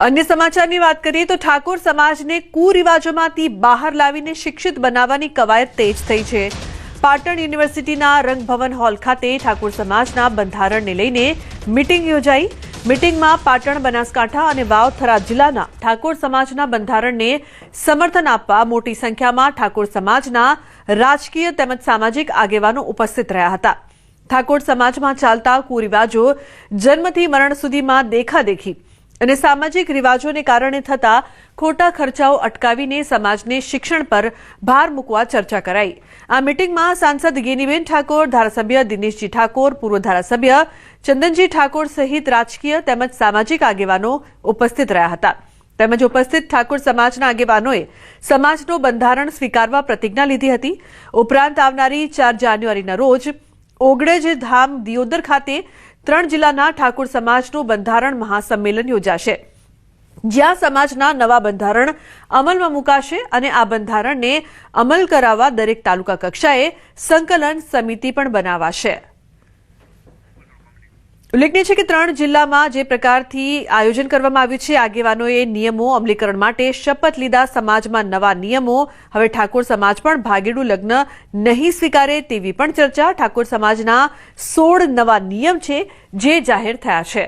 अन्य समाचाરની વાત કરીએ તો ઠાકોર સમાજને કુરિવાજોમાંથી બહાર લાવીને શિક્ષિત બનાવવાની કવાયત તેજ થઈ છે। પાટણ યુનિવર્સિટીના રંગભવન હોલ ખાતે ઠાકોર સમાજના બંધારણને લઈને મીટિંગ યોજાઈ। મીટિંગમાં પાટણ, બનાસકાંઠા અને વાવ થરાદ જિલ્લાના ઠાકોર સમાજના બંધારણને સમર્થન આપવા મોટી સંખ્યામાં ઠાકોર સમાજના રાજકીય તેમજ સામાજિક આગેવાનો ઉપસ્થિત રહ્યા હતા। ઠાકોર સમાજમાં ચાલતા કુરિવાજો જન્મથી મરણ સુધીમાં દેખાદેખી અને સામાજિક રિવાજોને કારણે થતા ખોટા ખર્ચાઓ અટકાવીને સમાજને શિક્ષણ પર ભાર મૂકવા ચર્ચા કરાઈ। આ મીટિંગમાં સાંસદ ગેનીબેન ઠાકોર, ધારાસભ્ય દિનેશજી ઠાકોર, પૂર્વ ધારાસભ્ય ચંદનજી ઠાકોર સહિત રાજકીય તેમજ સામાજિક આગેવાનો ઉપસ્થિત રહ્યા હતા। તેમજ ઉપસ્થિત ઠાકોર સમાજના આગેવાનોએ સમાજનું બંધારણ સ્વીકારવા પ્રતિજ્ઞા લીધી હતી। ઉપરાંત આવનારી 4 જાન્યુઆરીના રોજ ઓગણેજ ધામ દિયોદર ખાતે 3 જિલ્લાના ઠાકોર સમાજનું બંધારણ મહાસંમેલન યોજાશે, જ્યાં સમાજના નવા બંધારણ અમલમાં મુકાશે અને આ બંધારણને અમલ કરાવવા દરેક તાલુકા કક્ષાએ સંકલન સમિતિ પણ બનાવાશે। ઉલ્લેખનીય છે કે 3 જિલ્લામાં જે પ્રકારથી આયોજન કરવામાં આવ્યું છે, આગેવાનોએ નિયમો અમલીકરણ માટે શપથ લીધા। સમાજમાં નવા નિયમો, હવે ઠાકોર સમાજ પણ ભાગેડું લગ્ન નહીં સ્વીકારે તેવી પણ ચર્ચા। ઠાકોર સમાજના 16 નવા નિયમ છે જે જાહેર થયા છે।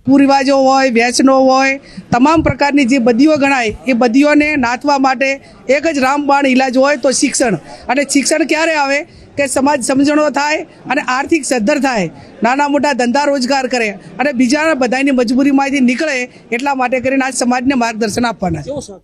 કુરિવાજો હોય, વ્યસનો હોય, તમામ પ્રકારની જે બદીઓ ગણાય એ બદીઓને નાથવા માટે એક જ રામબાણ ઇલાજ હોય તો શિક્ષણ। અને શિક્ષણ ક્યારે આવે કે સમાજ સમજણો થાય અને આર્થિક સદ્ધર થાય, નાના મોટા ધંધા રોજગાર કરે અને બીજા બધાની મજબૂરીમાંથી નીકળે, એટલા માટે કરીને આ સમાજને માર્ગદર્શન આપવાના છે।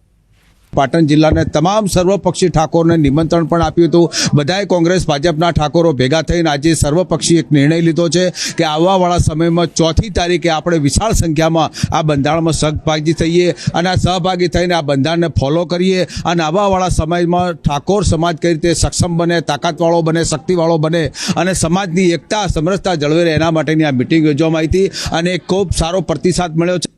પાટણ જિલ્લાને તમામ સર્વપક્ષી ઠાકોરને નિમંત્રણ પણ આપ્યું હતું। બધાએ કોંગ્રેસ ભાજપના ઠાકોરો ભેગા થઈને આજે સર્વપક્ષી એક નિર્ણય લીધો છે કે આવવાવાળા સમયમાં 4મી તારીખે આપણે વિશાળ સંખ્યામાં આ બંધારણમાં સહભાગી થઈએ અને આ સહભાગી થઈને આ બંધારણને ફોલો કરીએ અને આવવાવાળા સમયમાં ઠાકોર સમાજ કઈ રીતે સક્ષમ બને, તાકાતવાળો બને, શક્તિવાળો બને અને સમાજની એકતા સમરસતા જળવાઈ રહે, એના માટેની આ મિટિંગ યોજવામાં આવી હતી અને ખૂબ સારો પ્રતિસાદ મળ્યો છે।